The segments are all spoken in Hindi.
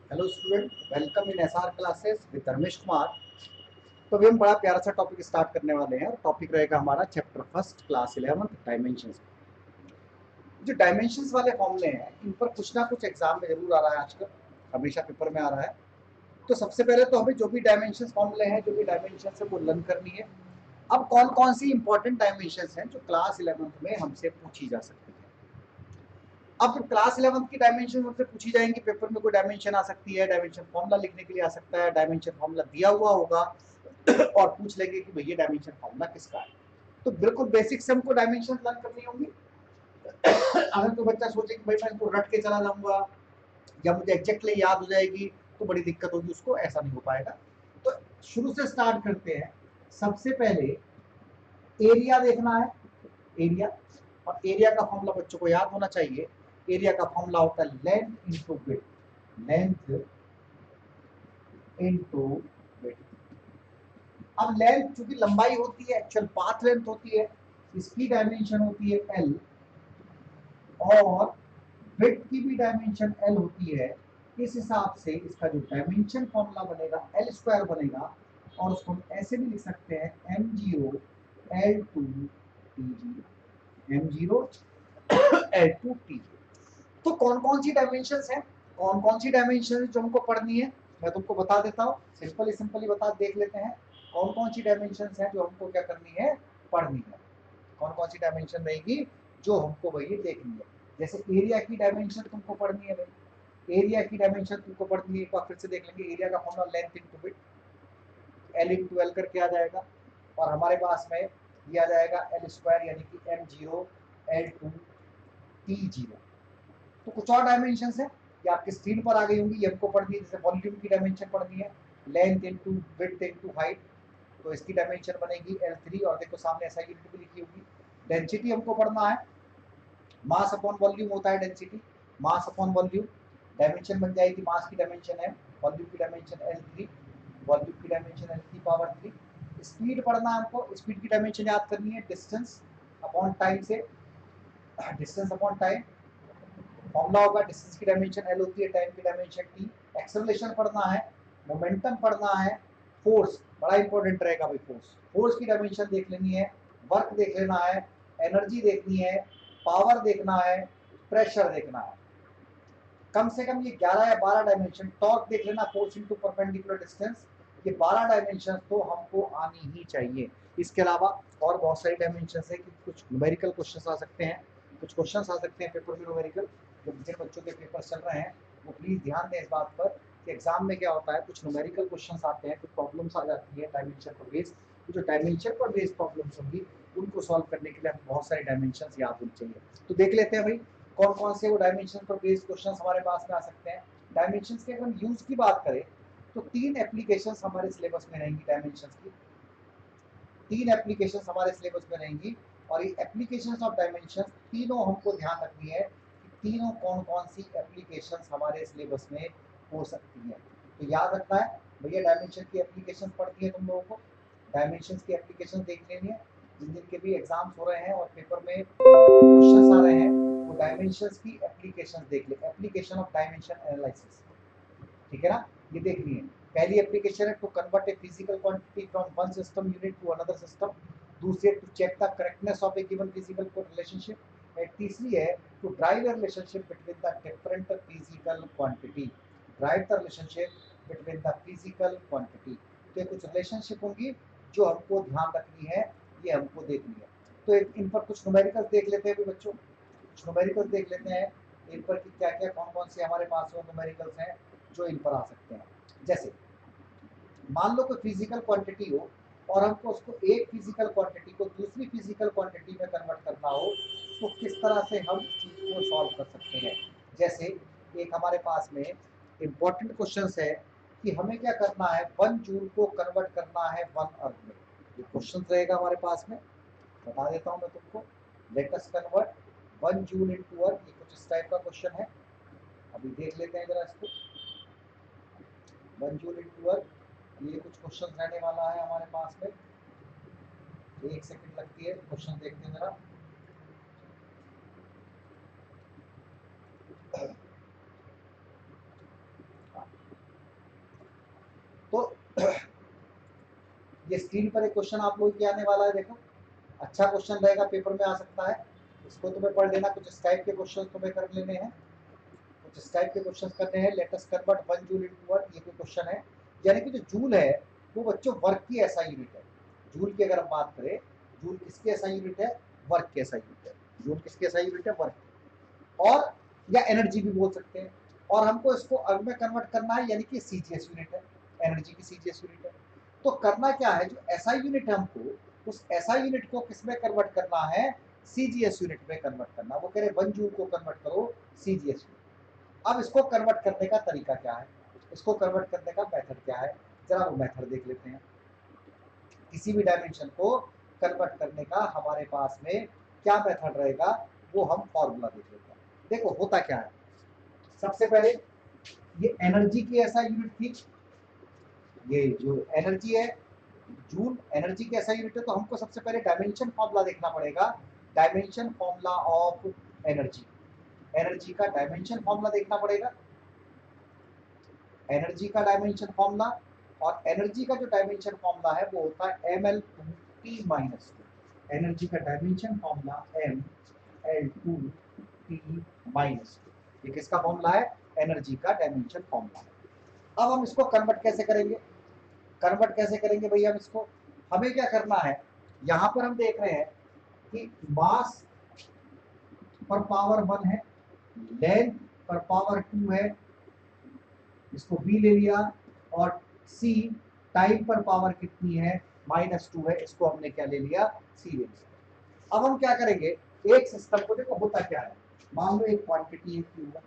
Hello student, welcome in SR classes with Ramesh Kumar. तो अभी हम बड़ा प्यारा सा टॉपिक स्टार्ट करने वाले हैं। टॉपिक रहेगा हमारा चैप्टर फर्स्ट क्लास 11 डायमेंशंस। जो डायमेंशंस वाले फॉर्मूले हैं इन पर कुछ ना कुछ एग्जाम में जरूर आ रहा है, आजकल हमेशा पेपर में आ रहा है। तो सबसे पहले तो हमें जो भी डायमेंशंस फॉर्मूले हैं, जो भी डायमेंशंस है वो लर्न करनी है। अब कौन कौन सी इंपॉर्टेंट डायमेंशंस हैं जो क्लास 11th में हमसे पूछी जा सकती है। अब क्लास 11th की डायमेंशन हमसे पूछी जाएंगी, पेपर में कोई डायमेंशन आ सकती है, डायमेंशन फॉर्मूला लिखने के लिए आ सकता है, डायमेंशन फॉर्मूला दिया हुआ होगा और पूछ लेंगे कि भैया डायमेंशन फॉर्मूला किसका है। तो बिल्कुल बेसिक से हमको डायमेंशन लर्न करनी होंगी। अगर कोई बच्चा सोचे कि भाई मैं इसको रट के चला जाऊंगा या मुझे एग्जैक्टली याद हो जाएगी तो बड़ी दिक्कत होगी, उसको ऐसा नहीं हो पाएगा। तो शुरू से स्टार्ट करते हैं। सबसे पहले एरिया देखना है, एरिया। और एरिया का फॉर्मूला बच्चों को याद होना चाहिए। एरिया का फॉर्मूला होता है length into width, length into width. अब लेंथ चूंकि लंबाई होती है, एक्चुअल पाथ लेंथ होती है, इसकी डायमेंशन होती है एल, और विड्थ की भी डायमेंशन एल होती है। इस हिसाब से इसका जो डायमेंशन फॉर्मूला बनेगा एल स्क्वायर बनेगा, और उसको हम ऐसे भी लिख सकते हैं M zero L two T zero, M zero L two T. तो कौन कौन सी डायमेंशंस हैं, कौन कौन सी डायमेंशन जो हमको पढ़नी है, मैं तुमको बता देता हूँ। सिंपली बता देख लेते हैं कौन कौन सी डायमेंशंस हैं जो हमको क्या करनी है, पढ़नी है। कौन कौन सी डायमेंशन रहेगी जो हमको भाई देखनी है। जैसे एरिया की डायमेंशन तुमको पढ़नी है भाई, एरिया की डायमेंशन तुमको पढ़नी है। एक बार फिर से देख लेंगे। एरिया का formula length into width, L into L करके आ जाएगा, और हमारे पास में ये आ जाएगा एल स्क्वायर यानी कि M zero L two T zero. तो कुछ और डायमेंशन है, ये आपकी स्क्रीन पर आ गई होंगी, ये हमको पढ़नी है। जैसे वॉल्यूम की डायमेंशन पढ़नी है, length into width into height, तो इसकी डायमेंशन बनेगी L3, और देखो सामने ऐसा यूनिट भी लिखी होगी। डेंसिटी हमको पढ़ना है, मास अपॉन वॉल्यूम होता है density, mass upon volume. Dimension बन जाएगी, मास की डायमेंशन है, वॉल्यूम की डायमेंशन L3, वॉल्यूम की डायमेंशन L3 पावर 3। स्पीड पढ़ना है हमको, स्पीड की डायमेंशन याद करनी है डिस्टेंस अपॉन टाइम से, डिस्टेंस अपॉन टाइम फॉर्मूला होगा। डिस्टेंस की डायमेंशन एल होती है, टाइम की डायमेंशन टी। एक्सेलरेशन पढ़ना है, मोमेंटम पढ़ना है, फोर्स बड़ा इंपॉर्टेंट रहेगा भाई। फोर्स की डायमेंशन देख लेनी है, वर्क देख लेना है, एनर्जी देखनी है, पावर देखना है, प्रेशर देखना है। कम से कम ये 11 या 12 डायमेंशन। टॉर्क देख लेना, फोर्स इनटू परपेंडिकुलर डिस्टेंस। ये 12 डायमेंशन तो हमको आनी ही चाहिए। इसके अलावा और बहुत सारी डायमेंशन है कि कुछ न्यूमेरिकल क्वेश्चन आ सकते हैं, कुछ क्वेश्चन आ सकते हैं पेपर में न्यूमेरिकल। जो जिन बच्चों के पेपर चल रहे हैं वो प्लीज ध्यान दें इस बात पर कि एग्जाम में क्या होता है, कुछ न्यूमेरिकल क्वेश्चन आते हैं, कुछ प्रॉब्लम्स आ जाती है डायमेंशन पर बेस्ड। जो डायमेंशन पर बेस्ड प्रॉब्लम्स होंगी उनको सॉल्व करने के लिए हमें बहुत सारी डायमेंशन याद होनी चाहिए। तो देख लेते हैं भाई कौन कौन से वो डायमेंशन पर बेस्ड क्वेश्चन हमारे पास में आ सकते हैं। डायमेंशन के अगर हम यूज की बात करें तो 3 एप्लीकेशन हमारे सिलेबस में रहेंगी डायमेंशन की। 3 एप्लीकेशन हमारे सिलेबस में रहेंगी, और ये एप्लीकेशन ऑफ डायमेंशन तीनों हमको ध्यान रखनी है कि तीनों कौन कौन सी एप्लीकेशन हमारे सिलेबस में हो सकती है। तो याद रखना है भैया, डायमेंशन की एप्लीकेशन पढ़ती है तुम लोगों को, डायमेंशन की एप्लीकेशन देख लेनी है। जिन दिन के भी एग्जाम्स हो रहे हैं और पेपर में क्वेश्चंस आ रहे हैं वो डायमेंशंस की एप्लीकेशन देख ले, एप्लीकेशन ऑफ डायमेंशन एनालिसिस, ठीक है ना, ये देखनी है। पहली एप्लीकेशन है to convert a physical quantity from one system unit to another system. दूसरी है to check the correctness of a given physical relationship. And तीसरी है to drive a relationship between the different physical quantity, drive the relationship between the physical quantity. तो ये कुछ रिलेशनशिप होंगी जो हमको ध्यान रखनी है, ये हमको देखनी है। तो इन पर कुछ न्यूमेरिकल्स देख लेते हैं बच्चों, कुछ न्यूमेरिकल्स देख लेते हैं इन पर कि क्या क्या कौन कौन से हमारे पास वो न्यूमेरिकल्स हैं जो इन पर आ सकते हैं। जैसे मान लो कोई फिजिकल क्वांटिटी हो और हमको उसको एक फिजिकल क्वांटिटी को दूसरी फिजिकल क्वांटिटी में कन्वर्ट करना हो, तो किस तरह से हम इस चीज को सॉल्व कर सकते हैं। जैसे एक हमारे पास में इंपॉर्टेंट क्वेश्चन है कि हमें क्या करना है, 1 जूल को कन्वर्ट करना है 1 अर्थ में। ये क्वेश्चन रहेगा हमारे पास में, बता देता हूँ मैं तुमको। Let us convert 1 joule into अर्थ, ये कुछ इस टाइप का क्वेश्चन है। अभी देख लेते हैं जरा इसको। 1 जूल इनटू अर्थ, ये कुछ क्वेश्चन रहने वाला है हमारे पास में। एक सेकंड लगती है, क्वेश्चन देखते हैं जरा। ये स्क्रीन पर एक क्वेश्चन आप लोग के आने वाला है, देखो अच्छा क्वेश्चन रहेगा, पेपर में आ सकता है, इसको तुम्हें पढ़ लेना। कुछ इस टाइप के क्वेश्चन तुम्हें कर लेने हैं, कुछ इस टाइप के क्वेश्चन करने हैं। Late us convert 1 joule into work, ये कोई क्वेश्चन है। यानी कि जो जूल है वो बच्चों वर्क की ऐसा यूनिट है। जूल की अगर हम बात करें, जूल किसकी ऐसा यूनिट है? वर्क की ऐसा यूनिट है। जूल किसकी ऐसा यूनिट है? वर्क। और या एनर्जी भी बोल सकते हैं। और हमको इसको अर्ग में कन्वर्ट करना है, यानी कि सीजीएस यूनिट है, एनर्जी की सीजीएस यूनिट है। तो करना क्या है, जो ऐसा यूनिट है हमको उस ऐसा यूनिट को किस में कन्वर्ट करना है? सीजीएस यूनिट में कन्वर्ट करना। वो कह रहे 1 जूल को कन्वर्ट करो सीजीएस यूनिट। अब इसको कन्वर्ट करने का तरीका क्या है, इसको कन्वर्ट करने का मेथड क्या है, जरा वो मेथड देख लेते हैं। किसी भी डायमेंशन को कन्वर्ट करने का हमारे पास में क्या मेथड रहेगा, वो हम फॉर्मूला देख लेते हैं। देखो होता क्या है, सबसे पहले ये एनर्जी की ऐसा यूनिट थी, ये जो एनर्जी है जूल एनर्जी की ऐसा यूनिट है, तो हमको सबसे पहले डायमेंशन फॉर्मूला देखना पड़ेगा। Dimension formula of energy, energy का डायमेंशन फॉर्मूला देखना पड़ेगा, एनर्जी का डायमेंशन फॉर्मूला। और एनर्जी का जो डायमेंशन फॉर्मूला है वो होता है ml2t-2। एनर्जी का डायमेंशन फॉर्मूला ml2t-2। ये किसका फॉर्मूला है? एनर्जी का डायमेंशन फॉर्मूला। अब हम इसको कन्वर्ट कैसे करेंगे? कन्वर्ट कैसे करेंगे भाई हम इसको? हमें क्या करना है, यहां पर हम देख रहे हैं कि मास पर पावर 1 है, लेंथ पर पावर 2 है, इसको b ले लिया। और c टाइम पर पावर कितनी है? -2 है, इसको हमने क्या ले लिया? c ले लिया। अब हम क्या करेंगे, एक सिस्टम को देखो होता क्या है, मान लो एक क्वांटिटी है q1,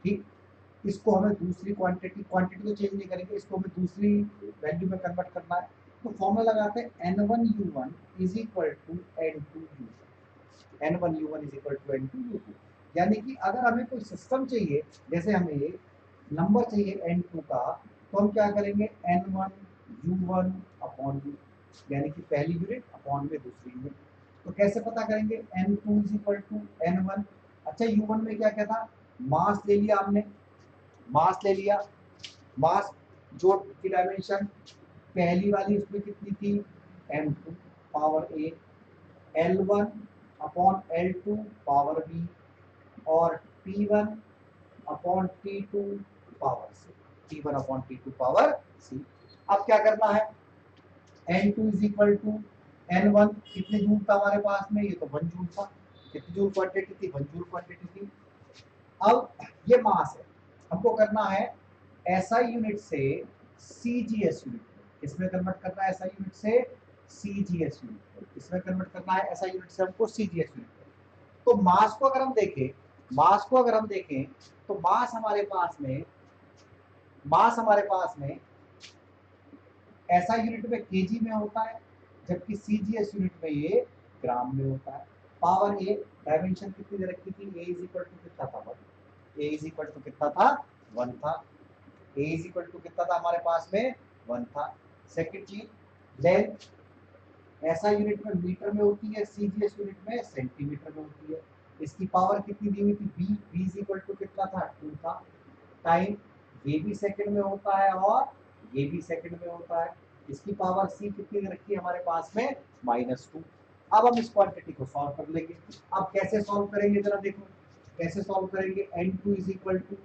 ठीक, इसको हमें दूसरी क्वांटिटी को चेंज नहीं करेंगे, इसको हमें दूसरी वैल्यू में कन्वर्ट करना है। तो फॉर्मूला लगाते हैं n1u1 is equal to n2u2, n1u1 is equal to n2u2। यानी कि अगर हमें कोई सिस्टम चाहिए, जैसे हमें ये नंबर चाहिए n2 का, तो हम क्या करेंगे, n1u1 अपॉन u, यानी कि पहली यूनिट अपॉन में दूसरी यूनिट। तो कैसे पता करेंगे, n2 is equal to n1। अच्छा u1 में क्या क्या था, मास ले लिया हमने, मास ले लिया, मास जो की डायमेंशन पहली वाली उसमें कितनी थी, m2 power a, l1 upon l2 power b, और t1 upon t2 power c, t1 upon t2 power c। अब क्या करना है, n2 is equal to n1, कितने जूल था हमारे पास में, ये तो 1 जूल था। कितनी जूल क्वांटिटी थी? 1 जूल क्वांटिटी थी। अब ये मास है, हमको करना है ऐसा यूनिट से सीजीएस यूनिट में, किसमें कन्वर्ट करना है? ऐसा यूनिट से सीजीएस यूनिट में, किसमें कन्वर्ट करना है? ऐसा यूनिट से हमको सीजीएस यूनिट में। तो मास को अगर हम देखें, मास को अगर हम देखें तो मास हमारे पास में, मास हमारे पास में ऐसा यूनिट में केजी में होता है, जबकि सीजीएस यूनिट में ये ग्राम में होता है। पावर ए, डायमेंशन कितनी दे रखी थी, ए इज इक्वल टू कितना था, 1, ए इज इक्वल टू कितना था, 1 था। ए इज इक्वल टू कितना था हमारे पास में, 1 था। सेकंड चीज, लेंथ ऐसा यूनिट में मीटर में होती है, सीजीएस यूनिट में सेंटीमीटर में होती है। इसकी पावर कितनी दी हुई थी, B, B is equal to कितना था, 2 था। टाइम ये भी सेकंड में होता है और ये भी सेकंड में होता है। इसकी पावर सी कितनी दे रखी है हमारे पास में, -2। अब हम इस क्वांटिटी को सॉल्व कर लेंगे। अब कैसे सॉल्व करेंगे, जरा देखो कैसे सॉल्व करेंगे। n2 is equal to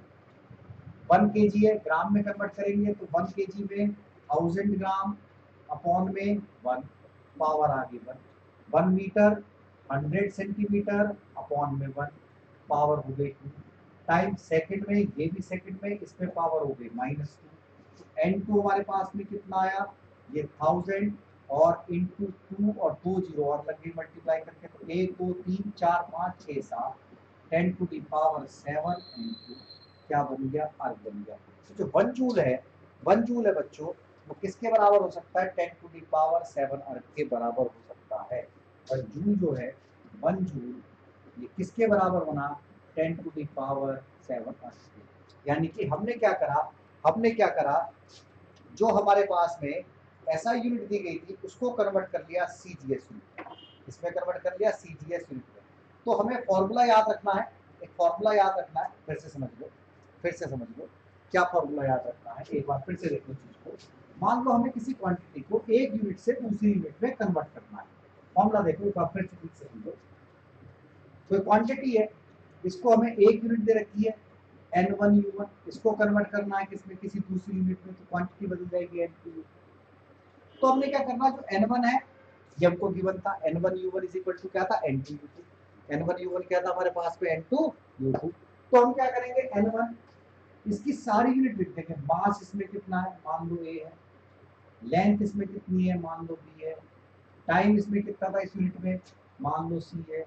1 kg है, ग्राम में कन्वर्ट करेंगे तो 1 kg में 1000 ग्राम अपॉन में 1, पावर आ गई 1। 1 मीटर 100 सेंटीमीटर अपॉन में 1, पावर हो गई 2। टाइम सेकंड में, ये भी सेकंड में, इसमें पावर हो गई -2। तो n2 हमारे पास में कितना आया, ये 1000 और इंटू 2 और 2 जीरो और लग गई मल्टीप्लाई करके, तो 1 2 3 4 5 6 7, 10 टू दी पावर 7 इंटू क्या बन गया, अर्ग बन गया। तो जो 1 जूल है, 1 जूल है बच्चों, वो किसके बराबर हो सकता है, 10 टू दी पावर 7 अर्ग के बराबर हो सकता है। और जूल जो है 1 जूल, ये किसके बराबर बना, 10 टू दी पावर 7 अर्ग के। यानी कि हमने क्या करा, हमने क्या करा, जो हमारे पास में ऐसा यूनिट दी गई थी उसको कन्वर्ट कर लिया सीजीएस यूनिट में, इसमें कन्वर्ट कर लिया सीजीएस यूनिट में। तो हमें फॉर्मूला याद रखना है, एक फॉर्मूला याद रखना है, फिर से समझ लो, फिर से समझ लो। क्या फॉर्मूला याद रखना है, एक बार फिर से देखो चीज को। मान लो हमें किसी क्वांटिटी को एक यूनिट से दूसरी यूनिट में कन्वर्ट करना है। फॉर्मूला देखो एक बार फिर से ठीक से समझो। कोई क्वांटिटी है, इसको हमें एक यूनिट दे रखी है n1 u1, इसको कन्वर्ट करना है किसमें, किसी दूसरी यूनिट में, तो क्वांटिटी बदल जाएगी n2। तो हमने क्या करना, जो n1 है ये हमको गिवन था, n1u1 इज इक्वल टू क्या था, n2u2। n1u1 क्या था हमारे पास में, n2u2। तो हम क्या करेंगे, n1 इसकी सारी यूनिट लिख देंगे। मास इसमें कितना है, मान लो a है। लेंथ इसमें कितनी है, मान लो b है। टाइम इसमें कितना था इस यूनिट में, मान लो c है।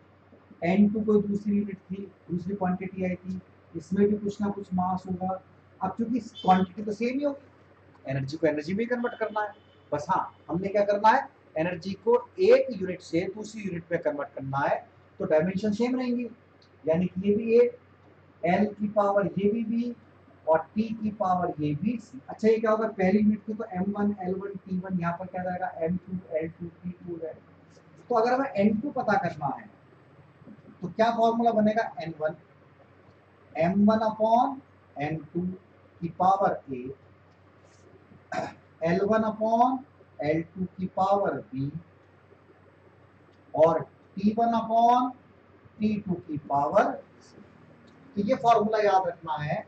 n2 कोई दूसरी यूनिट थी, दूसरी क्वांटिटी आई थी, इसमें भी कुछ ना कुछ मास होगा। अब चूंकि क्वांटिटी तो सेम ही होगी, एनर्जी को एनर्जी में कन्वर्ट करना है। बस हाँ, हमने क्या करना है, एनर्जी को एक यूनिट से दूसरी यूनिट में कन्वर्ट करना है, तो डायमेंशन सेम रहेंगी। यानी कि ये भी एक, एल की पावर ये भी बी, और टी की पावर ये भी सी। अच्छा ये क्या होगा, पहली यूनिट की तो m1 l1 t1, यहाँ पर क्या जाएगा m2 l2 t2 है। तो अगर हमें n2 पता करना है तो क्या फॉर्मूला बनेगा, n1 m1 अपॉन n2 की power a, L1 upon L2 की पावर b, और T1 अपॉन T2 की पावर c। तो ये फॉर्मूला याद रखना है,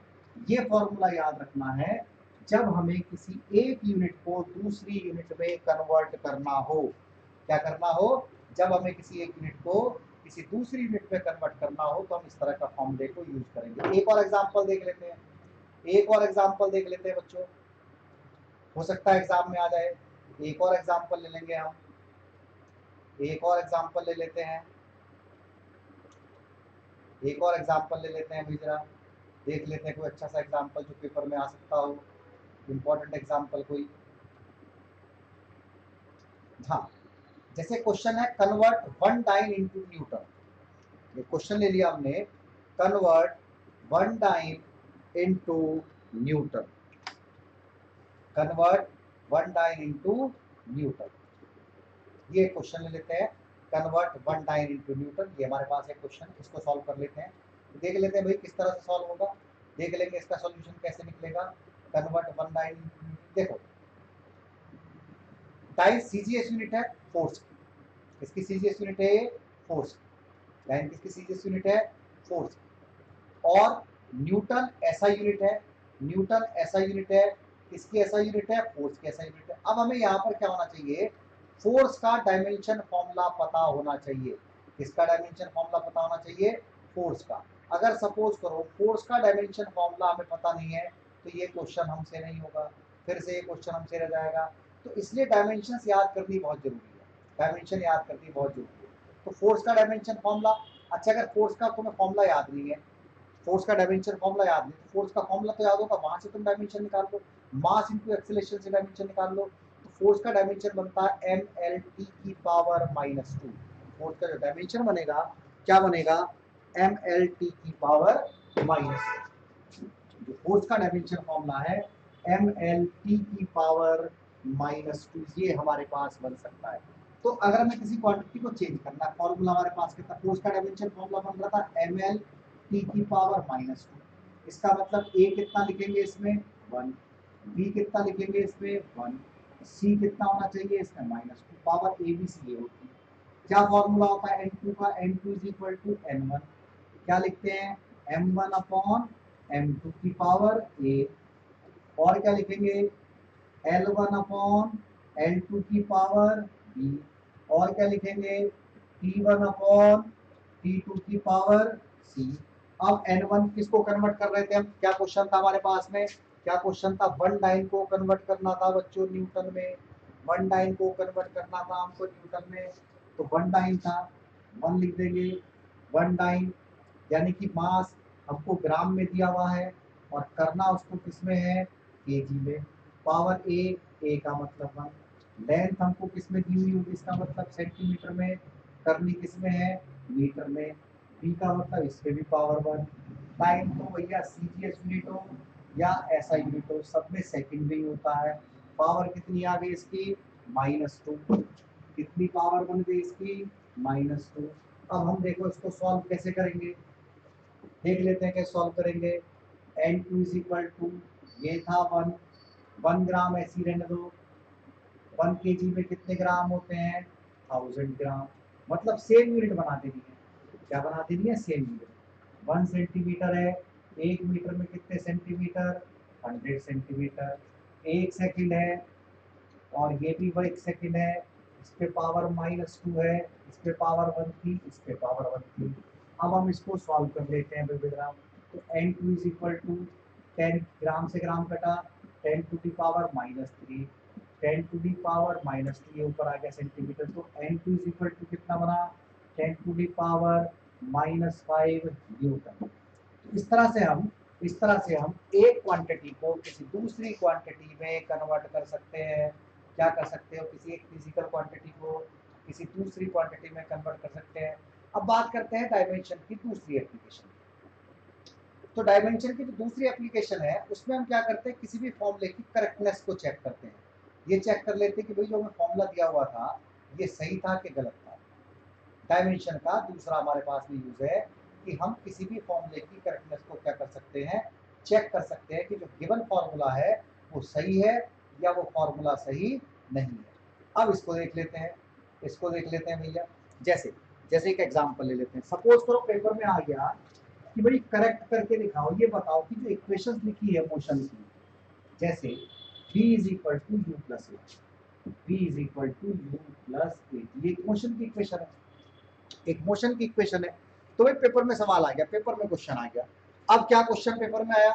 ये फॉर्मूला याद रखना है जब हमें किसी एक यूनिट को दूसरी यूनिट में कन्वर्ट करना हो। क्या करना हो, जब हमें किसी एक यूनिट को किसी दूसरी यूनिट में कन्वर्ट करना हो तो हम इस तरह का फॉर्मूले को यूज करेंगे। एक और एग्जांपल देख लेते हैं, एक और एग्जांपल देख लेते हैं बच्चों, हो सकता है एग्जाम में आ जाए। एक और एग्जांपल ले लेंगे हम, एक और एग्जांपल ले लेते हैं, एक और एग्जांपल ले लेते हैं भाई, जरा देख लेते हैं कोई अच्छा सा एग्जांपल जो पेपर में आ सकता हो, इंपॉर्टेंट एग्जांपल कोई। हाँ, जैसे क्वेश्चन है convert one dyne into Newton. ये क्वेश्चन ले लिया हमने, convert one dyne into Newton, convert one dyne into Newton. ये क्वेश्चन ले लेते हैं, convert one dyne into Newton. ये हमारे पास एक क्वेश्चन, इसको सॉल्व कर लेते हैं। देख लेते हैं भाई किस तरह से सॉल्व होगा, देख लेंगे इसका सॉल्यूशन कैसे निकलेगा। Convert one dyne into Newton, देखो डाइन सीजीएस यूनिट है फोर्स की, इसकी सीजीएस यूनिट है फोर्स की, डाइन किसकी सीजीएस यूनिट है, फोर्स की। और न्यूटन ऐसा यूनिट है, न्यूटन ऐसा यूनिट है, किसकी ऐसा यूनिट है, फोर्स की ऐसा यूनिट है। अब हमें यहाँ पर क्या होना चाहिए, फोर्स का डायमेंशन फॉर्मूला पता होना चाहिए। किसका डायमेंशन फॉर्मूला पता होना चाहिए, फोर्स का। अगर सपोज करो फोर्स का डायमेंशन फॉर्मूला हमें पता नहीं है तो ये क्वेश्चन हमसे नहीं होगा, फिर से ये क्वेश्चन हमसे रह जाएगा। तो इसलिए डायमेंशन याद करनी बहुत जरूरी है, डायमेंशन याद करनी बहुत जरूरी है। तो फोर्स का डायमेंशन फॉर्मूला, अच्छा अगर फोर्स का तुम्हें फॉर्मूला याद नहीं है, फोर्स का डायमेंशन फॉर्मूला याद नहीं, तो फोर्स का फॉर्मूला तो याद होगा, वहां से तुम डायमेंशन निकाल लो, मास इंटू एक्सेलरेशन से डायमेंशन निकाल लो। तो फोर्स का डायमेंशन बनता है mlt की पावर -2। फोर्स का जो डायमेंशन बनेगा क्या बनेगा, mlt की पावर -2। जो फोर्स का डायमेंशन फॉर्मूला है mlt की पावर -2, ये हमारे पास बन सकता है। तो अगर हमें किसी क्वांटिटी को चेंज करना है, फॉर्मूला हमारे पास कितना, फोर्स का डायमेंशन फॉर्मूला बन रहा था ml टी की पावर -2। इसका मतलब a कितना लिखेंगे इसमें 1, b कितना लिखेंगे इसमें 1, c कितना होना चाहिए इसमें -2, पावर a b c ये होती है। क्या फॉर्मूला होता है n2 का, n2 is equal to n1, क्या लिखते हैं m1 अपॉन m2 की पावर a, और क्या लिखेंगे L1 अपॉन L2 की पावर b, और क्या लिखेंगे T1 अपॉन T2 की पावर c। अब N1 किसको कन्वर्ट कर रहे थे हम, क्या क्वेश्चन था हमारे पास में, क्या क्वेश्चन था, वन डाइन को कन्वर्ट करना था बच्चों न्यूटन में, वन डाइन को कन्वर्ट करना था हमको न्यूटन में। तो वन डाइन था, वन लिख देंगे, वन डाइन यानी कि मास हमको ग्राम में दिया हुआ है और करना उसको किसमें है, केजी में। पावर ए का मतलब 1, लेंथ हमको किसमें दी हुई होगी, इसका मतलब सेंटीमीटर में, करनी किसमें है, मीटर में, बी का मतलब इसके भी पावर 1। टाइम तो भैया सीजीएस यूनिट हो या ऐसा यूनिट हो, सब में सेकंड में ही होता है। पावर कितनी आ गई इसकी, -2, कितनी पावर बन गई इसकी, -2। अब हम देखो इसको सॉल्व कैसे करेंगे, देख लेते हैं कैसे सॉल्व करेंगे। n2 इज इक्वल टू ये था 1 ग्राम, ऐसी रहने दो। 1 kg में कितने ग्राम होते हैं? 1000 ग्राम। मतलब सेम यूनिट बना देनी है। क्या बना देनी है? Same unit. 1 सेंटीमीटर है, 1 मीटर में कितने सेंटीमीटर? 100 सेंटीमीटर। 1 सेकंड है, और ये भी 1 सेकंड है। इस पे पावर -2 है, इस पे पावर 1 थी, इस पे पावर 1 थी। अब हम इसको सॉल्व कर लेते हैं विग्राम। तो n2 इज इक्वल टू 10, ग्राम से ग्राम कटा, 10⁻³ 10⁻³ ऊपर आ गया सेंटीमीटर। तो n2 इज इक्वल टू कितना बना? 10⁻⁻5 न्यूटन। इस तरह से हम एक क्वांटिटी को किसी दूसरी क्वांटिटी में कन्वर्ट कर सकते हैं। क्या कर सकते हो? किसी एक फिजिकल क्वांटिटी को किसी दूसरी क्वांटिटी में कन्वर्ट कर सकते हैं। अब बात करते हैं डायमेंशन की दूसरी एप्लीकेशन। तो डायमेंशन की जो दूसरी एप्लीकेशन है उसमें हम क्या करते हैं? किसी भी फॉर्मूले की करेक्टनेस को चेक करते हैं। ये चेक कर लेते हैं कि भाई जो हमें फॉर्मूला दिया हुआ था ये सही था कि गलत था। डायमेंशन का दूसरा हमारे पास में यूज है कि हम किसी भी फॉर्मूले की करेक्टनेस को क्या कर सकते हैं? चेक कर सकते हैं कि जो गिवन फॉर्मूला है वो सही है या वो फॉर्मूला सही नहीं है। अब इसको देख लेते हैं, भैया। जैसे जैसे एक एग्जांपल ले लेते हैं। सपोज करो पेपर में आ गया कि भाई करेक्ट करके दिखाओ, ये बताओ कि जो इक्वेशंस लिखी है मोशन की, जैसे v is equal to U plus A, v is equal to U plus A, ये एक मोशन की इक्वेशन है, एक मोशन की इक्वेशन है। तो भाई पेपर में सवाल आ गया, पेपर में क्वेश्चन आ गया। अब क्या क्वेश्चन पेपर में आया?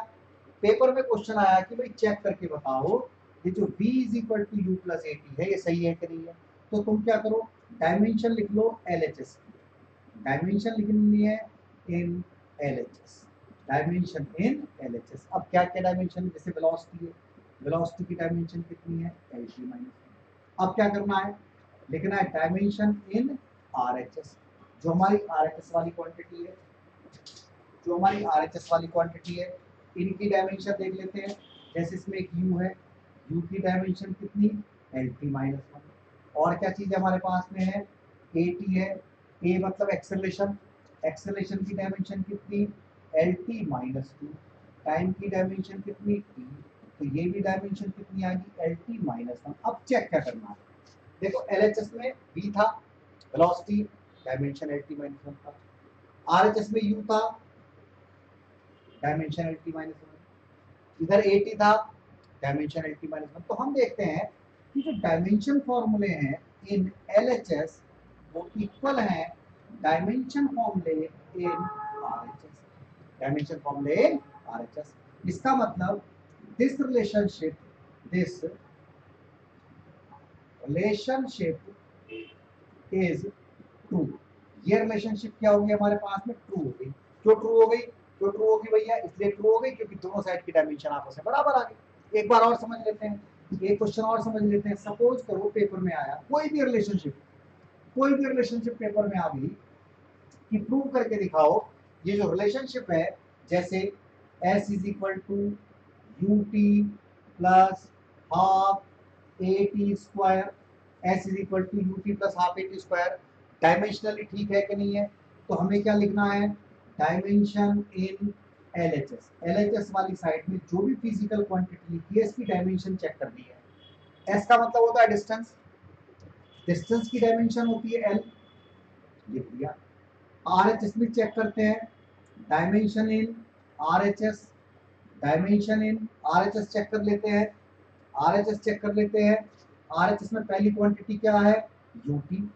पेपर में क्वेश्चन आया कि भाई चेक करके बताओ ये जो v is equal to U plus A T है ये सही है कि नहीं है। तो तुम क्या करो? डायमेंशन लिख लो LHS की, डायमेंशन लिखनी है इन LHS, डायमेंशन इन LHS। अब क्या क्या डायमेंशन? जैसे वेलोसिटी है, वेलोसिटी की डायमेंशन कितनी है? LT minus. अब क्या करना है? लिखना है डायमेंशन इन RHS, जो हमारी RHS वाली क्वांटिटी है, जो हमारी RHS वाली क्वांटिटी है। इनकी डायमेंशन देख लेते हैं। जैसे इसमें एक U है, U की डायमेंशन कितनी? LT-1। और क्या चीज हमारे पास में है? AT है, A मतलब एक्सेलरेशन, एक्सेलरेशन की डायमेंशन कितनी? LT-2। टाइम की डायमेंशन कितनी? T। तो ये भी डायमेंशन कितनी आ गई? LT-1। अब चेक क्या करना है? देखो LHS में V था, वेलोसिटी, डायमेंशन LT-1 था। RHS में U था, डायमेंशन LT-1। इधर AT था, डायमेंशन LT-1। तो हम देखते हैं कि जो डायमेंशन फॉर्मूले हैं इन LHS वो इक्वल हैं डायमेंशन फॉर्मूले इन RHS, डायमेंशन फॉर्मूले इन RHS। इसका मतलब दिस रिलेशनशिप इज ट्रू। ये रिलेशनशिप क्या होगी हमारे पास में? ट्रू हो गई। क्यों ट्रू हो गई? क्यों ट्रू होगी भैया? इसलिए ट्रू हो गई क्योंकि दोनों साइड की डायमेंशन आपस में बराबर आ गई। एक बार और समझ लेते हैं, एक क्वेश्चन और समझ लेते हैं। सपोज करो पेपर में आया कोई भी रिलेशनशिप, कोई भी रिलेशनशिप पेपर में आ गई कि प्रूव करके दिखाओ ये जो रिलेशनशिप है, जैसे S is equal to UT plus half AT², S is equal to UT plus half AT², dimensionally ठीक है कि नहीं है? तो हमें क्या लिखना है? डायमेंशन इन LHS, LHS वाली साइड में जो भी फिजिकल क्वांटिटी लिखी है इसकी डायमेंशन चेक करनी है। S का मतलब होता है डिस्टेंस, डिस्टेंस की डायमेंशन होती है L, लिख दिया। RHS में चेक करते हैं, dimension in RHS, dimension in RHS check कर लेते हैं, RHS चेक कर लेते हैं। RHS में पहली क्वांटिटी क्या है? UT,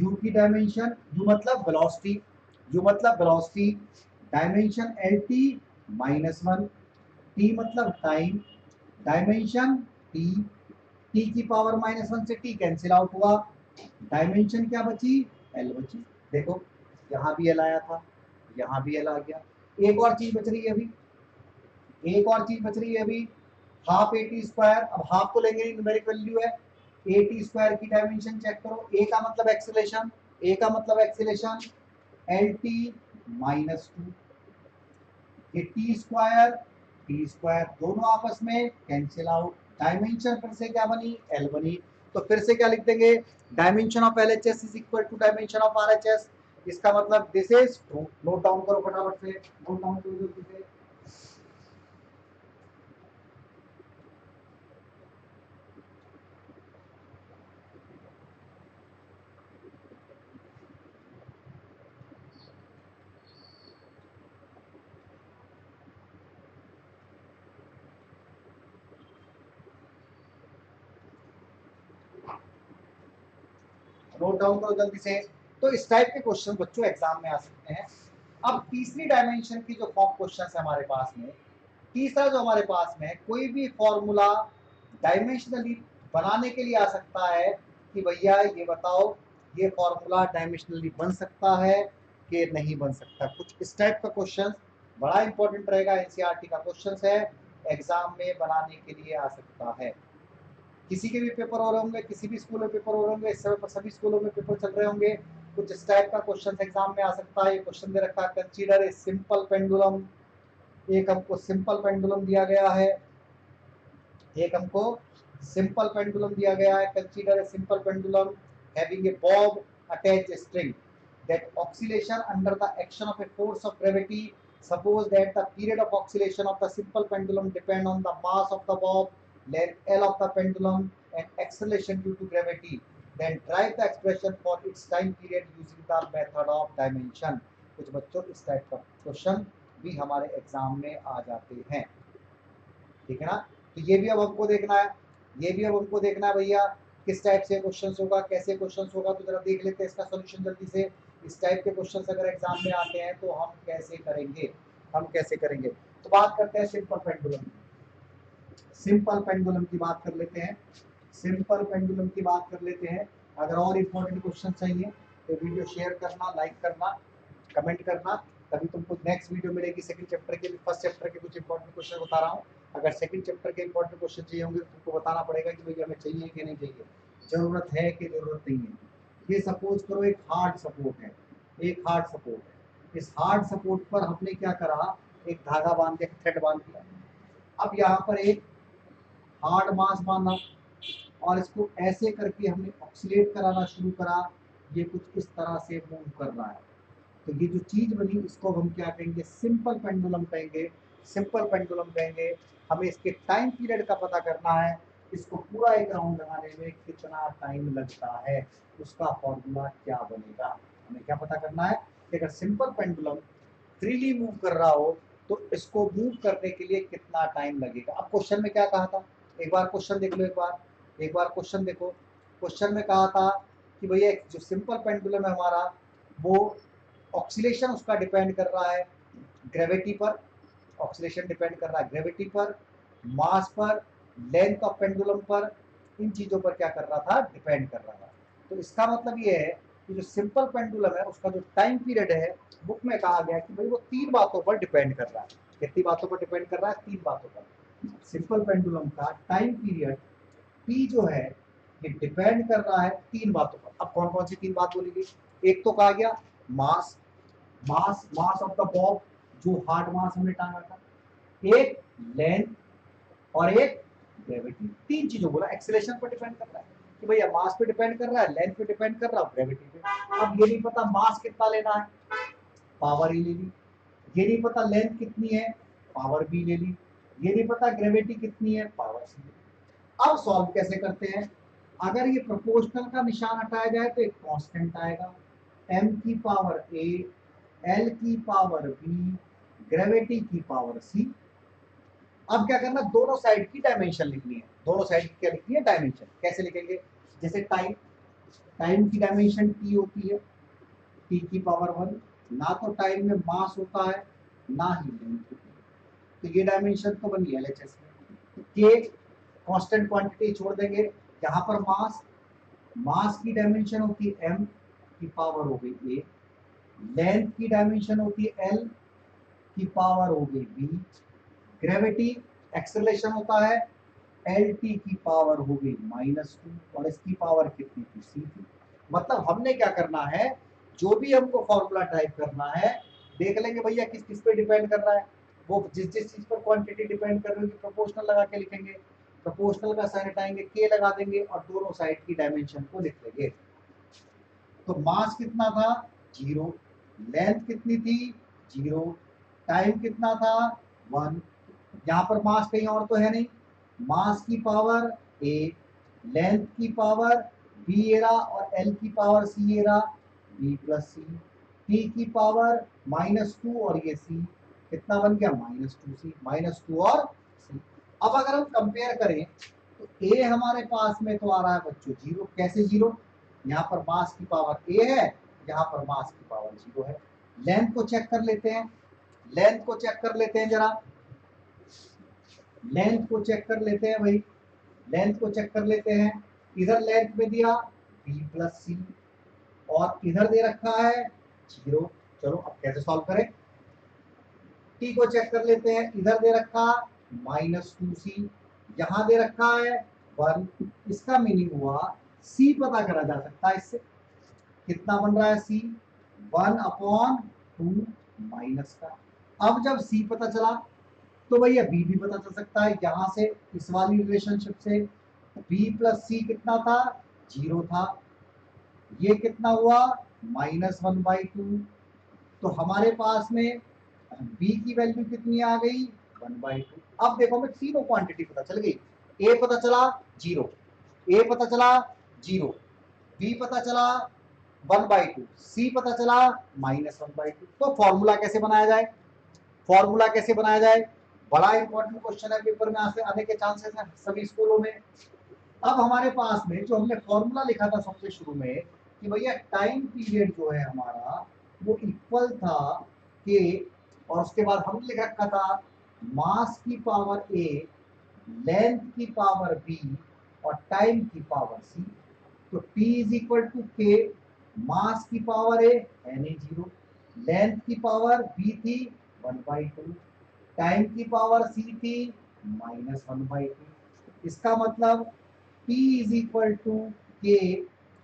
U की डायमेंशन, U मतलब वेलोसिटी, U मतलब वेलोसिटी, डायमेंशन LT-1, T मतलब टाइम, डायमेंशन T, T की पावर -1 से T कैंसिल आउट हुआ, डायमेंशन क्या बची? L बची। देखो यहाँ भी L आया था, यहाँ भी L आ गया। एक और चीज बच रही है अभी, एक और चीज बच रही है अभी, हाफ AT²। अब हाफ को लेंगे, न्यूमेरिक वैल्यू है। AT² की डायमेंशन चेक करो। A का मतलब एक्सेलेरेशन, A का मतलब एक्सेलेरेशन, LT-2। ये T² दोनों आपस में कैंसिल आउट, डायमेंशन फिर से क्या बनी? L बनी। तो फिर से क्या लिख देंगे? Dimension of LHS is equal to dimension of RHS। इसका मतलब this is true. Note down करो फटाफट से, नोट डाउन करो जल्दी से। नोट डाउन करो जल्दी से। तो इस टाइप के क्वेश्चन बच्चों एग्जाम में आ सकते हैं। अब तीसरी डायमेंशन की जो फॉर्म क्वेश्चन है हमारे पास में, तीसरा जो हमारे पास में है, कोई भी फॉर्मूला डायमेंशनली बनाने के लिए आ सकता है कि भैया ये बताओ ये फॉर्मूला डायमेंशनली बन सकता है कि नहीं बन सकता। कुछ इस टाइप का क्वेश्चन बड़ा इंपॉर्टेंट रहेगा, एनसीईआरटी का क्वेश्चन है, एग्जाम में बनाने के लिए आ सकता है। किसी के भी पेपर हो रहे होंगे, किसी भी स्कूल में पेपर हो रहे होंगे, इस समय पर सभी स्कूलों में पेपर चल रहे होंगे, कुछ इस टाइप का क्वेश्चन एग्जाम में आ सकता है। ये क्वेश्चन दे रखा है, कंसीडर ए सिंपल पेंडुलम। एक हमको सिंपल पेंडुलम दिया गया है, एक हमको सिंपल पेंडुलम दिया गया है। Consider a simple pendulum having a Bob attached string that oscillation under the action of a force of gravity. Suppose that the period of oscillation of the simple pendulum depend on the mass of the bob, length L of the pendulum, and acceleration due to gravity. Then drive the expression for its time period using the method of dimension. कुछ बच्चों इस टाइप का क्वेश्चन भी हमारे एग्जाम में आ जाते हैं, ठीक है ना। तो ये भी अब हमको देखना है, ये भी अब हमको देखना है भैया किस टाइप से क्वेश्चंस होगा, कैसे क्वेश्चंस होगा। तो जरा देख लेते हैं इसका सॉल्यूशन जल्दी से। इस टाइप के क्वेश्चंस अगर एग्जाम में आते हैं तो हम कैसे करेंगे, हम कैसे करेंगे। तो बात करते हैं सिंपल पेंडुलम, सिंपल पेंडुलम की बात कर लेते हैं, सिंपल पेंडुलम की बात कर लेते हैं। अगर और इम्पोर्टेंट क्वेश्चन चाहिए तो वीडियो शेयर करना, लाइक करना, कमेंट करना, तभी तुमको नेक्स्ट वीडियो मिलेगी। सेकंड चैप्टर के, फर्स्ट चैप्टर के कुछ इंपॉर्टेंट क्वेश्चन बता रहा हूँ। अगर सेकंड चैप्टर के इंपॉर्टेंट क्वेश्चन चाहिए होंगे तो तुमको बताना पड़ेगा कि भैया हमें चाहिए कि नहीं चाहिए, जरूरत है कि जरूरत नहीं है। ये सपोज करो एक हार्ड सपोर्ट है, एक हार्ड सपोर्ट है। इस हार्ड सपोर्ट पर हमने क्या करा, एक धागा बांध के, थ्रेड बांध दिया। अब यहाँ पर एक हार्ड मास बांधा और इसको ऐसे करके हमने ऑक्सीलेट कराना शुरू करा। ये कुछ इस तरह से मूव कर रहा है। तो ये जो चीज बनी इसको हम क्या कहेंगे, सिंपल पेंडुलम कहेंगे, सिंपल पेंडुलम कहेंगे। हमें इसके टाइम पीरियड का पता करना है, इसको पूरा एक राउंड लगाने में कितना टाइम लगता है, उसका फॉर्मूला क्या बनेगा। हमें क्या पता करना है कि अगर सिंपल पेंडुलम फ्रीली मूव कर रहा हो तो इसको मूव करने के लिए कितना टाइम लगेगा। अब क्वेश्चन में क्या कहा था, एक बार क्वेश्चन देख लो, एक बार क्वेश्चन देखो। क्वेश्चन में कहा था कि भैया जो सिंपल पेंडुलम है हमारा, वो ऑक्सीलेशन उसका डिपेंड कर रहा है ग्रेविटी पर, ऑक्सीलेशन डिपेंड कर रहा है ग्रेविटी पर, मास पर, लेंथ ऑफ पेंडुलम पर, इन चीजों पर क्या कर रहा था, डिपेंड कर रहा था। तो इसका मतलब ये है कि जो सिंपल पेंडुलम है उसका जो टाइम पीरियड है, बुक में कहा गया कि भाई वो 3 बातों पर डिपेंड कर रहा है। कितनी बातों पर डिपेंड कर रहा है, 3 बातों पर। सिंपल पेंडुलम का टाइम पीरियड पी जो है ये डिपेंड कर रहा है 3 बातों पर। अब कौन कौन सी 3 बात बोलेगी, एक तो कहा गया मास, मास मास ऑफ द बॉब, जो हार्ड मास हमने टांगा था, एक लेंथ और एक ग्रेविटी। 3 चीजों बोला, एक्सेलरेशन पर डिपेंड कर रहा है कि भैया मास पे डिपेंड कर रहा है, लेंथ पे डिपेंड कर रहा है, ग्रेविटी पे। अब ये नहीं पता मास कितना लेना है, पावर ही ले ली। ये नहीं पता लेंथ कितनी है, पावर भी ले ली। ये नहीं पता ग्रेविटी कितनी है, पावर सी ले ली। अब सॉल्व कैसे करते हैं, अगर ये प्रोपोर्शनल का निशान हटाया जाए तो एक कांस्टेंट आएगा, m की पावर a, l की पावर b, ग्रेविटी की पावर c। अब क्या करना, दोनों साइड की डायमेंशन लिखनी है। दोनों साइड की क्या लिखनी है, डायमेंशन। कैसे लिखेंगे, जैसे टाइम, टाइम की डायमेंशन t होती है, t की पावर 1। ना तो टाइम में मास होता है ना ही लेंथ होती है, तो ये डायमेंशन तो बनी LHS में। तो k कांस्टेंट क्वांटिटी छोड़ देंगे, यहाँ पर मास, मास की डायमेंशन होती है m की पावर हो गई a, लेंथ की डायमेंशन होती है l की पावर हो गई b, ग्रेविटी एक्सेलरेशन होता है LT की पावर हो गई -2 और इसकी पावर कितनी थी, c थी। मतलब हमने क्या करना है, जो भी हमको फॉर्मूला टाइप करना है, देख लेंगे भैया किस किस पे डिपेंड कर रहा है। वो जिस जिस चीज पर क्वांटिटी डिपेंड कर रही है प्रोपोर्शनल लगा के लिखेंगे, प्रोपोर्शनल का साइन हटाएंगे, k लगा देंगे और दोनों साइड की डायमेंशन को लिख लेंगे। तो मास कितना था, 0, लेंथ कितनी थी, 0, टाइम कितना था, 1। यहाँ पर मास कहीं और तो है नहीं, मास की पावर a, लेंथ की पावर b एरा और l की power c era, b plus c, t की पावर -2 और ये c कितना बन गया, -2c, -2 और c। अब अगर हम कंपेयर करें तो a हमारे पास में तो आ रहा है बच्चों 0। कैसे 0, यहाँ पर मास की पावर ए है, यहाँ पर मास की पावर 0 है। लेंथ को चेक कर लेते हैं, लेंथ को चेक कर लेते हैं जरा, लेंथ को चेक कर लेते हैं भाई, लेंथ को चेक कर लेते हैं। इधर लेंथ में दिया b प्लस सी और इधर दे रखा है 0। चलो अब कैसे सॉल्व करें, t को चेक कर लेते हैं, इधर दे रखा -2c, यहां दे रखा है 1। इसका मीनिंग हुआ c पता करा जा सकता है इससे, कितना बन रहा है c 1/2 माइनस का। अब जब c पता चला तो भैया b भी पता चल सकता है, यहां से इस वाली रिलेशनशिप से b प्लस सी कितना था 0 था, ये कितना हुआ -1/2। तो हमारे पास में b की वैल्यू कितनी आ गई 1/2। अब देखो हमें तीनों क्वांटिटी पता चल गई, a पता चला 0, a पता चला 0, b पता चला 1/2, c पता चला -1/2। तो फॉर्मूला कैसे बनाया जाए, फॉर्मूला कैसे बनाया जाए, बड़ा इंपॉर्टेंट क्वेश्चन है, पेपर में आने के चांसेस हैं सभी स्कूलों में। अब हमारे पास में जो हमने फॉर्मूला लिखा था सबसे शुरू में कि भैया टाइम पीरियड जो है हमारा वो इक्वल था के, और उसके बाद हमने लिख रखा था मास की पावर ए, लेंथ की पावर बी और टाइम की पावर सी। तो T इज इक्वल टू के, मास की पावर ए Na0, लेंथ की पावर b थी 1/2, टाइम की पावर c थी -1/2। इसका मतलब T इज इक्वल टू के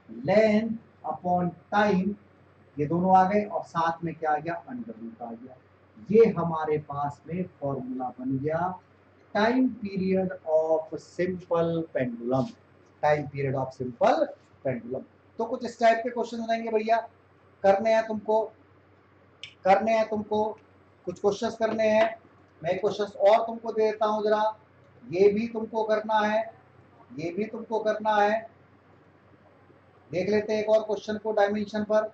लेंथ अपॉन टाइम, ये दोनों आ गए और साथ में क्या आ गया अंडर रूट आ गया। ये हमारे पास में फॉर्मूला बन गया time period of simple pendulum, time period of simple pendulum. तो कुछ इस टाइप के क्वेश्चन रहेंगे भैया, करने हैं तुमको, करने हैं तुमको, कुछ क्वेश्चंस करने हैं। मैं क्वेश्चंस और तुमको दे देता हूं जरा, ये भी तुमको करना है, ये भी तुमको करना है। देख लेते हैं एक और क्वेश्चन को डायमेंशन पर,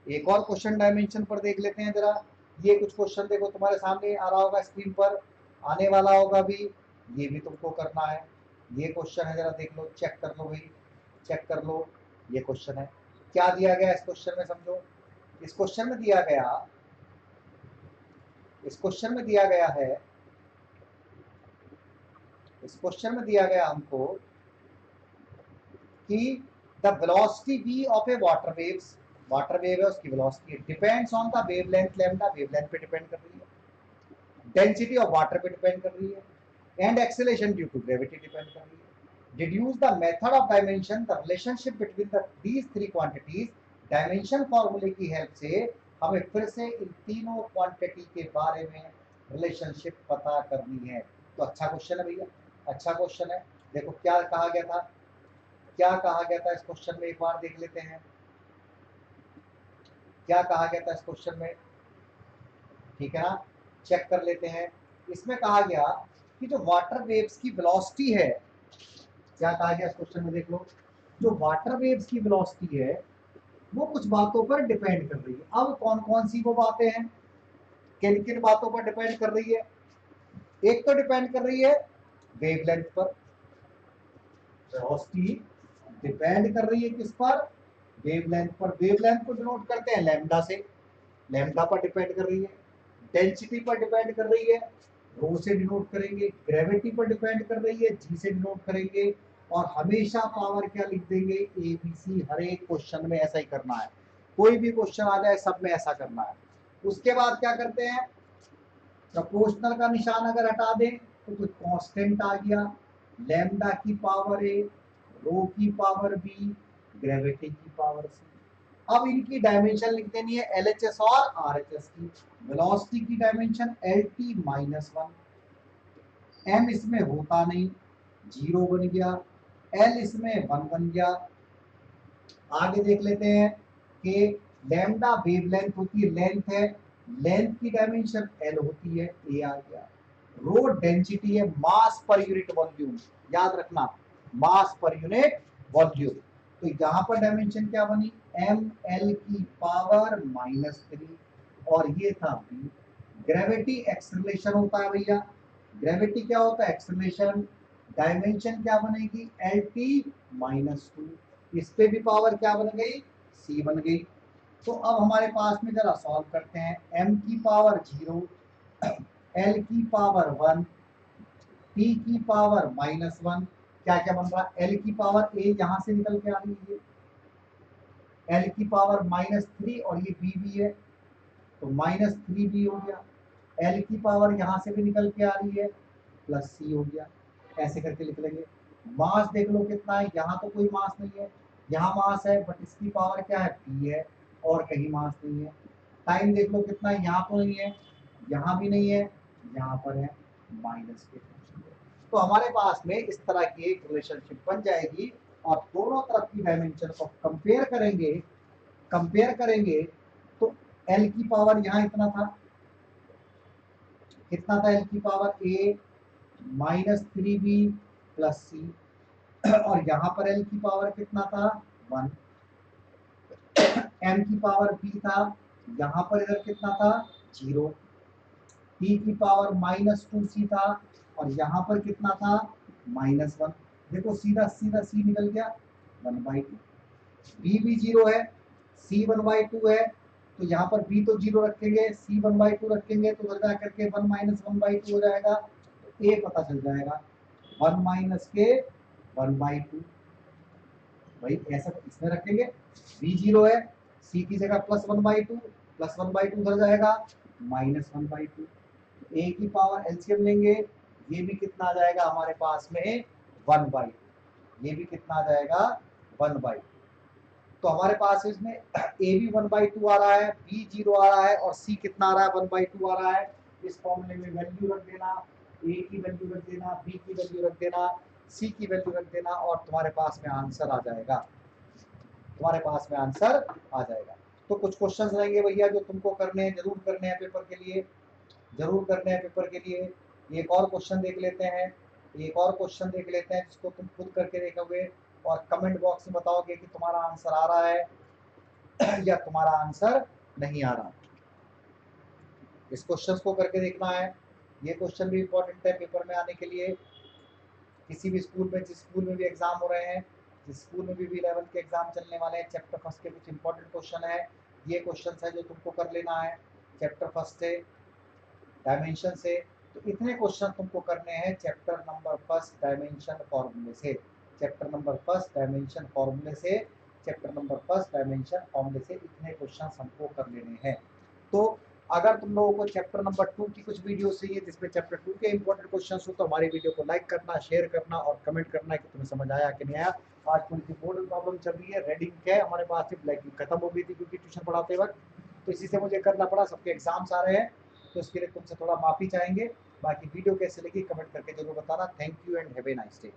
एक और क्वेश्चन डायमेंशन पर देख लेते हैं जरा। ये कुछ क्वेश्चन देखो तुम्हारे सामने आ रहा होगा, स्क्रीन पर आने वाला होगा भी, ये भी तुमको करना है। ये क्वेश्चन है, जरा देख लो, चेक कर लो भाई, चेक कर लो। ये क्वेश्चन है, क्या दिया गया इस क्वेश्चन में समझो। इस क्वेश्चन में दिया गया, इस क्वेश्चन में दिया गया है, इस क्वेश्चन में दिया गया हमको कि the velocity v of a water waves, water wave है उसकी velocity depends on the wavelength lambda, wavelength पे डिपेंड कर रही है, डेंसिटी ऑफ वाटर पे डिपेंड कर रही है and acceleration due to gravity depend कर रही है। Deduce the method of dimension, the relationship between these three quantities. Dimension फॉर्मूले की हेल्प से हमें फिर से इन तीनों क्वांटिटी के बारे में रिलेशनशिप पता करनी है। तो अच्छा क्वेश्चन है भैया, अच्छा क्वेश्चन है। देखो क्या कहा गया था, क्या कहा गया था इस क्वेश्चन में, एक बार देख लेते हैं क्या कहा गया था इस क्वेश्चन में, ठीक है ना, चेक कर लेते हैं। इसमें कहा गया कि जो वाटर वेव्स की वेलोसिटी है, क्या कहा गया इस क्वेश्चन में देख लो, जो वाटर वेव्स की वेलोसिटी है वो कुछ बातों पर डिपेंड कर रही है। अब कौन कौन सी वो बातें हैं, किन किन बातों पर डिपेंड कर रही है। एक तो डिपेंड कर रही है वेवलेंथ पर, वेलोसिटी डिपेंड कर रही है किस पर, वेवलेंथ पर। वेवलेंथ को डिनोट करते हैं लैम्डा से, लैम्डा पर डिपेंड कर रही है। डेंसिटी पर डिपेंड कर रही है, रो से डिनोट करेंगे। ग्रेविटी पर डिपेंड कर रही है, जी से डिनोट करेंगे। और हमेशा पावर क्या लिख देंगे, ए बी सी। हर एक क्वेश्चन में ऐसा ही करना है, कोई भी क्वेश्चन आ जाए सब में ऐसा करना है। उसके बाद क्या करते हैं, प्रोपोर्शनल का निशान अगर हटा दें तो कुछ कांस्टेंट आ गया, लैम्डा की पावर ए, रो की पावर बी, ग्रेविटी की पावर सी। अब इनकी डायमेंशन लिख देनी है LHS और RHS की। वेलोसिटी की डायमेंशन LT -1, m इसमें होता नहीं, 0 बन गया, l इसमें 1 बन गया। आगे देख लेते हैं कि लैम्डा वेवलेंथ होती है, लेंथ है, लेंथ की डायमेंशन l होती है, a आ गया। रो डेंसिटी है, मास पर यूनिट वॉल्यूम, याद रखना मास पर यूनिट वॉल्यूम। तो यहाँ पर डायमेंशन क्या बनी, ml की पावर -3 और ये था b। ग्रेविटी एक्सेलरेशन होता है भैया, ग्रेविटी क्या होता है, एक्सेलरेशन। डायमेंशन क्या बनेगी, LT-2। इस पे भी पावर क्या बन गई, C बन गई। तो अब हमारे पास में जरा सॉल्व करते हैं। m की पावर 0, l की पावर 1, p की पावर -1, क्या क्या बन रहा है, l की पावर a यहां से निकल के आ रही है, l की पावर -3 और ये b भी है तो -3b हो गया। l की पावर यहां से भी निकल के आ रही है, +c हो गया। ऐसे करके लिख लेंगे। मास देख लो कितना है, यहाँ तो कोई मास नहीं है, यहाँ मास है बट इसकी पावर क्या है, p है, और कहीं मास नहीं है। टाइम देख लो कितना है, यहाँ तो नहीं है, यहाँ भी नहीं है, यहाँ पर है -के। तो हमारे पास में इस तरह की एक रिलेशनशिप बन जाएगी और दोनों तरफ की डायमेंशन को कंपेयर करेंगे तो एल की पावर यहाँ इतना था, कितना था एल की पावर, ए -3b + c, और यहाँ पर एल की पावर कितना था, 1। m की पावर b था, यहाँ पर इधर कितना था, 0। p की पावर -2c था और यहाँ पर कितना था, -1। देखो सीधा सीधा c निकल गया, 1/2। b भी 0 है, c 1/2 है, तो यहाँ पर b तो 0 रखेंगे, c 1/2 रखेंगे तो उधर जा करके 1 - 1/2 हो जाएगा, तो a पता चल जाएगा, 1 - के 1/2। भाई ऐसा इसमें रखेंगे, b 0 है, c की जगह +1/2, +1/2 उधर जाएगा, -1/2। a की पावर एलसीएम लेंगे, ये भी कितना आ जाएगा हमारे पास में, 1/2। ये भी कितना आ जाएगा, 1/2। तो हमारे पास इसमें ए भी 1/2 आ रहा है, बी 0 आ रहा है और सी कितना आ रहा है, 1/2 आ रहा है। इस फॉर्मूले में वैल्यू रख देना, ए की वैल्यू रख देना, बी की वैल्यू रख देना, सी की वैल्यू रख देना और तुम्हारे पास में आंसर आ जाएगा, तुम्हारे पास में आंसर आ जाएगा। तो कुछ क्वेश्चंस रहेंगे भैया जो तुमको करने हैं, जरूर करने हैं पेपर के लिए, जरूर करने हैं पेपर के लिए। एक और क्वेश्चन देख लेते हैं, एक और क्वेश्चन देख लेते हैं जिसको तुम खुद करके देखोगे और कमेंट बॉक्स में बताओगे कि तुम्हारा आंसर आ रहा है या तुम्हारा आंसर नहीं आ रहा। इस क्वेश्चन को करके देखना है, ये क्वेश्चन भी इंपॉर्टेंट है पेपर में आने के लिए। किसी भी स्कूल में, जिस स्कूल में भी एग्जाम हो रहे हैं, जिस स्कूल में भी 11th के एग्जाम चलने वाले हैं, चैप्टर फर्स्ट के कुछ इंपॉर्टेंट क्वेश्चन है, ये क्वेश्चन है जो तुमको कर लेना है चैप्टर फर्स्ट से, डायमेंशन से। तो इतने क्वेश्चन तुमको करने हैं चैप्टर नंबर फर्स्ट डायमेंशन फॉर्मूले से, चैप्टर नंबर फर्स्ट डायमेंशन फॉर्मूले से, चैप्टर नंबर फर्स्ट डायमेंशन फॉर्मूले से इतने क्वेश्चन हमको कर लेने हैं। तो अगर तुम लोगों को चैप्टर नंबर 2 की कुछ वीडियो चाहिए जिसमें चैप्टर 2 के इंपॉर्टेंट क्वेश्चंस हो तो हमारी वीडियो को लाइक करना, शेयर करना और कमेंट करना कि तुम्हें समझ आया कि नहीं आया। आज थोड़ी सी बोर्ड प्रॉब्लम चल रही है, रेडिंग है हमारे पास से ब्लैक खत्म हो गई थी क्योंकि ट्यूशन पढ़ाते वक्त, तो इसी से मुझे करना पड़ा, सबके एग्जाम्स आ रहे हैं तो इसके लिए तुमसे थोड़ा माफी चाहेंगे। बाकी वीडियो कैसे लगी कमेंट करके जरूर बताना। Thank you and have a nice day.